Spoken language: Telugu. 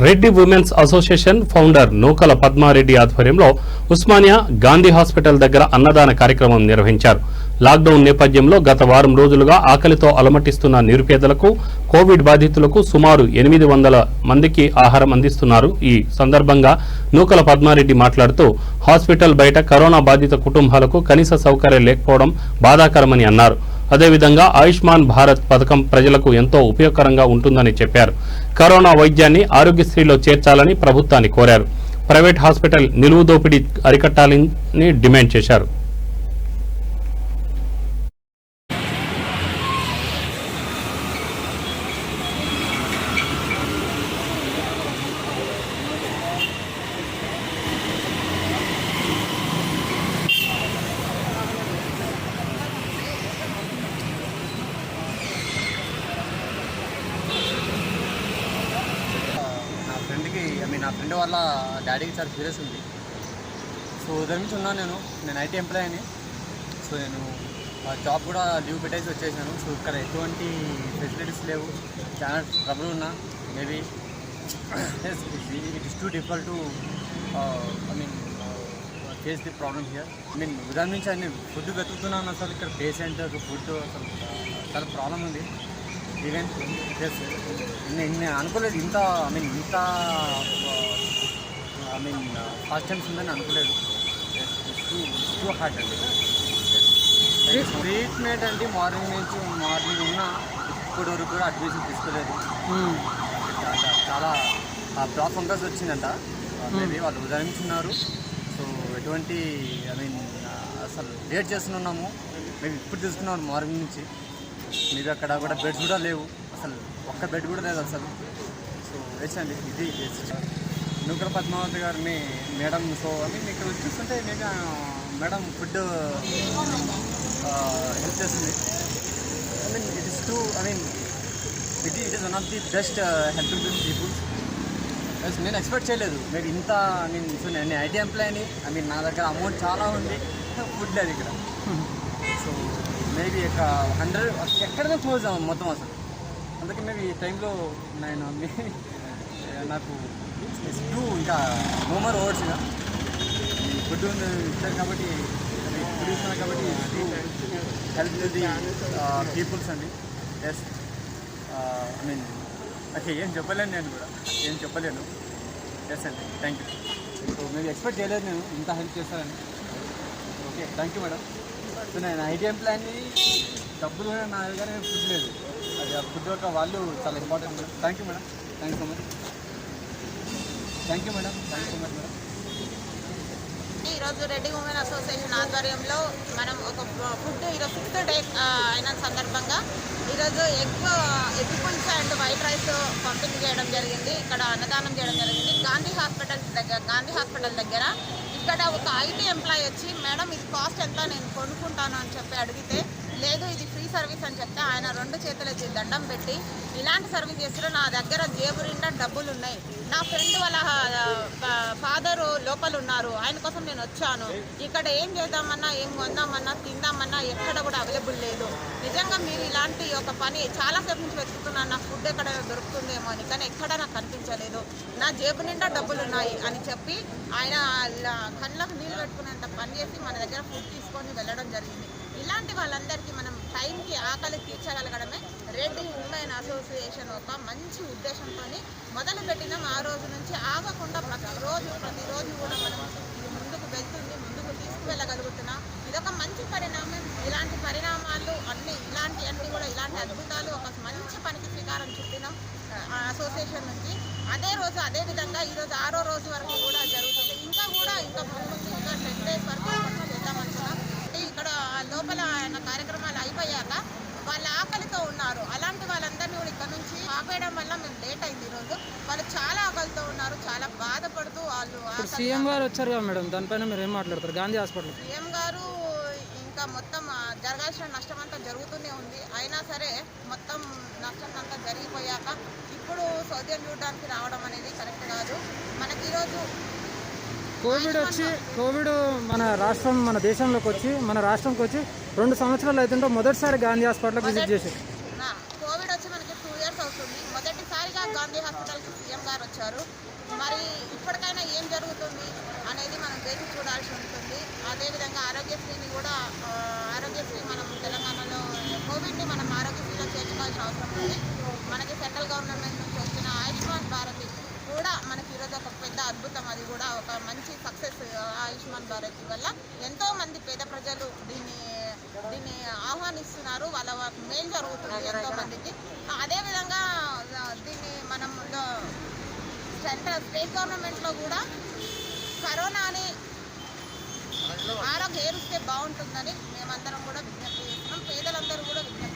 రెడ్డి ఉమెన్స్ అసోసియేషన్ ఫౌండర్ నూకల పద్మారెడ్డి ఆధ్వర్యంలో ఉస్మానియా గాంధీ హాస్పిటల్ దగ్గర అన్నదాన కార్యక్రమం నిర్వహించారు. లాక్డౌన్ నేపథ్యంలో గత వారం రోజులుగా ఆకలితో అలమటిస్తున్న నిరుపేదలకు, కోవిడ్ బాధితులకు సుమారు 800 మందికి ఆహారం అందిస్తున్నారు. ఈ సందర్భంగా నూకల పద్మారెడ్డి మాట్లాడుతూ హాస్పిటల్ బయట కరోనా బాధిత కుటుంబాలకు కనీస సౌకర్యం లేకపోవడం బాధాకరమని అన్నారు. అదేవిధంగా ఆయుష్మాన్ భారత్ పథకం ప్రజలకు ఎంతో ఉపయోగకరంగా ఉంటుందని చెప్పారు. కరోనా వైద్యాన్ని ఆరోగ్యశ్రీలో చేర్చాలని ప్రభుత్వాన్ని కోరారు. ప్రైవేట్ హాస్పిటల్ నిలువు దోపిడీ అరికట్టాలని డిమాండ్ చేశారు. నా ఫ్రెండ్ వాళ్ళ డాడీకి చాలా సీరియస్ ఉంది. సో ఉదయం నుంచి ఉన్నాను. నేను ఐటీ ఎంప్లాయీని. సో నేను జాబ్ కూడా లీవ్ పెట్టేసి వచ్చేసాను. సో ఇక్కడ ఎటువంటి ఫెసిలిటీస్ లేవు, చాలా ట్రబుల్ ఉన్నా. Maybe it is too difficult to face the problem here. ఉదయం నుంచి అన్ని ఫుడ్ వెతుకుతున్నాను. అసలు ఇక్కడ పేషెంట్ ఫుడ్ అసలు చాలా ప్రాబ్లం ఉంది. ఈవెన్ నేను అనుకోలేదు ఇంత ఫాస్ట్ టైమ్స్ ఉందని అనుకోలేదు. టూ హార్ట్ అండి. ట్రీట్మెంట్ అంటే మార్నింగ్ ఉన్న ఇప్పటి వరకు కూడా అడ్మిషన్ తీసుకోలేదు. చాలా బ్లాక్ ఫంగస్ వచ్చిందంట. మేబీ వాళ్ళు ఉదయించున్నారు. సో ఎటువంటి అసలు వెయిట్ చేస్తున్నాము. మేము ఇప్పుడు తీసుకున్నాము మార్నింగ్ నుంచి. మీరు అక్కడ కూడా బెడ్స్ కూడా లేవు, అసలు ఒక్క బెడ్ కూడా లేదు అసలు. సో వేసండి ఇది నూకల పద్మావతి గారిని మేడం. సో ఇక్కడ వచ్చి చూస్తుంటే మేము మేడం ఫుడ్ హెల్ప్ చేస్తుంది. It is two it is one of the best helping to people. నేను ఎక్స్పెక్ట్ చేయలేదు మీరు ఇంత. సో నేను ఐటీ ఎంప్లాయీని. నా దగ్గర అమౌంట్ చాలా ఉంది, ఫుడ్ లేదు ఇక్కడ. సో మేబీ 100 ఎక్కడైనా క్లోజ్ అవ్వం మొత్తం అసలు. అందుకే మేబీ ఈ టైంలో నేను నాకు ఇంకా నోమర్ ఓవర్స్గా ఫుడ్ ఇచ్చారు కాబట్టి ఫుడ్ ఇస్తున్నాను కాబట్టి హెల్ప్ టు ది పీపుల్స్ అండి. ఎస్ ఓకే, ఏం చెప్పలేను, నేను కూడా ఏం చెప్పలేను. ఎస్ అండి, thank you. So maybe expect చేయలేదు నేను ఇంత హెల్ప్ చేస్తారని. Okay, thank you madam. So నేను ఐటీ ఎంప్లాయీని, డబ్బులు నా దగ్గర ఫుడ్ లేదు. అది ఆ ఫుడ్ యొక్క వాళ్ళు చాలా important madam. Thank you madam. Thank you so much. Thank you madam. Thank you so much madam. ఈరోజు రెడ్డి ఉమెన్ అసోసియేషన్ ఆధ్వర్యంలో మనం ఒక ఫుడ్ ఈరోజు 6th డే అయిన సందర్భంగా ఈరోజు ఎగ్ పులుసు అండ్ వైట్ రైస్ పంపిణీ చేయడం జరిగింది. ఇక్కడ అన్నదానం చేయడం జరిగింది గాంధీ హాస్పిటల్ దగ్గర. ఇక్కడ ఒక ఐటీ ఎంప్లాయీ వచ్చి మేడం ఇది కాస్ట్ ఎంత, నేను కొనుక్కుంటాను అని చెప్పి అడిగితే లేదు ఇది ఫ్రీ సర్వీస్ అని చెప్తే ఆయన 2 చేతులు ఎత్తి దండం పెట్టి ఇలాంటి సర్వీస్ చేస్తారు, నా దగ్గర జేబు నిండా డబ్బులు ఉన్నాయి, నా ఫ్రెండ్ వాళ్ళ ఫాదరు లోపల ఉన్నారు, ఆయన కోసం నేను వచ్చాను, ఇక్కడ ఏం చేద్దామన్నా ఏం కొందామన్నా తిందామన్నా ఎక్కడ కూడా అవైలబుల్ లేదు, నిజంగా మీరు ఇలాంటి ఒక పని చాలాసేపు నుంచి వెతుకుతున్నాను, నా ఫుడ్ ఎక్కడ దొరుకుతుందేమో అని, కానీ ఎక్కడ నాకు కనిపించలేదు, నా జేబు నిండా డబ్బులు ఉన్నాయి అని చెప్పి ఆయన కళ్ళకు నీళ్ళు పెట్టుకునేంత పని చేసి మన దగ్గర ఫుడ్ తీసుకొని వెళ్ళడం జరిగింది. ఇలాంటి వాళ్ళందరికీ మనం టైంకి ఆకలి తీర్చగలగడమే రెడ్డి ఉమెన్ అసోసియేషన్ ఒక మంచి ఉద్దేశంతో మొదలు పెట్టినాం. ఆ రోజు నుంచి ఆగకుండా ప్రతిరోజు కూడా మనం ఇది ముందుకు వెళ్తుంది, ముందుకు తీసుకువెళ్ళగలుగుతున్నాం. ఇదొక మంచి పరిణామం. ఇలాంటి పరిణామాలు ఇలాంటి కూడా ఇలాంటి అద్భుతాలు ఒక మంచి పనికి శ్రీకారం చుట్టినాం అసోసియేషన్ నుంచి. అదే విధంగా ఈరోజు 6వ రోజు వరకు కూడా జరుగుతుంది. ఇంకా ముందు ఇంకా 10 days వరకు చేద్దామనుకున్నాం. ఇక్కడ లోపల కార్యక్రమాలు అయిపోయాక వాళ్ళ ఆకలితో ఉన్నారు. అలాంటి వాళ్ళందరినీ కూడా ఇక్కడ నుంచి ఆపేయడం వల్ల మేము లేట్ అయింది. ఈరోజు వాళ్ళు చాలా ఆకలితో ఉన్నారు, చాలా బాధపడుతూ వాళ్ళు. సీఎం గారు వచ్చారు కదా మేడం, దానిపైన మీరు ఏం మాట్లాడతారు? గాంధీ హాస్పిటల్ సీఎం గారు ఇంకా మొత్తం జరగాల్సిన నష్టం అంతా జరుగుతూనే ఉంది. అయినా సరే మొత్తం నష్టం అంతా జరిగిపోయాక ఇప్పుడు సౌద్యం చూడడానికి రావడం అనేది కరెక్ట్ కాదు. మనకి ఈరోజు కోవిడ్ మన దేశంలోకి వచ్చి మన రాష్ట్రంకి వచ్చి 2 సంవత్సరాలు అవుతుంటే మొదటిసారి గాంధీ హాస్పిటల్ విజిట్ చేసి కోవిడ్ వచ్చి మనకి 2 years అవుతుంది. మొదటిసారిగా గాంధీ హాస్పిటల్కి సీఎం గారు వచ్చారు. మరి ఇప్పటికైనా ఏం జరుగుతుంది అనేది మనం వేచి చూడాల్సి ఉంటుంది. అదేవిధంగా ఆరోగ్యశ్రీ మనం తెలంగాణలో కోవిడ్ని మనం ఆరోగ్యశ్రీలో చేర్చుకోవాల్సిన అవసరం ఉంది. మనకి సెంట్రల్ గవర్నమెంట్ నుంచి వచ్చిన ఆయుష్మాన్ భారత్ కూడా మనకి ఈరోజు ఒక పెద్ద అద్భుతం. అది కూడా ఒక మంచి సక్సెస్. ఆయుష్మాన్ భారత్ వల్ల ఎంతోమంది పేద ప్రజలు దీన్ని ఆహ్వానిస్తున్నారు. వాళ్ళ మేలు జరుగుతుంది ఎంతోమందికి. అదేవిధంగా దీన్ని మనం స్టేట్ గవర్నమెంట్లో కూడా కరోనాని ఆరోగ్యం ఏరుస్తే బాగుంటుందని మేమందరం కూడా విజ్ఞప్తి చేస్తున్నాం. పేదలందరూ కూడా విజ్ఞప్తి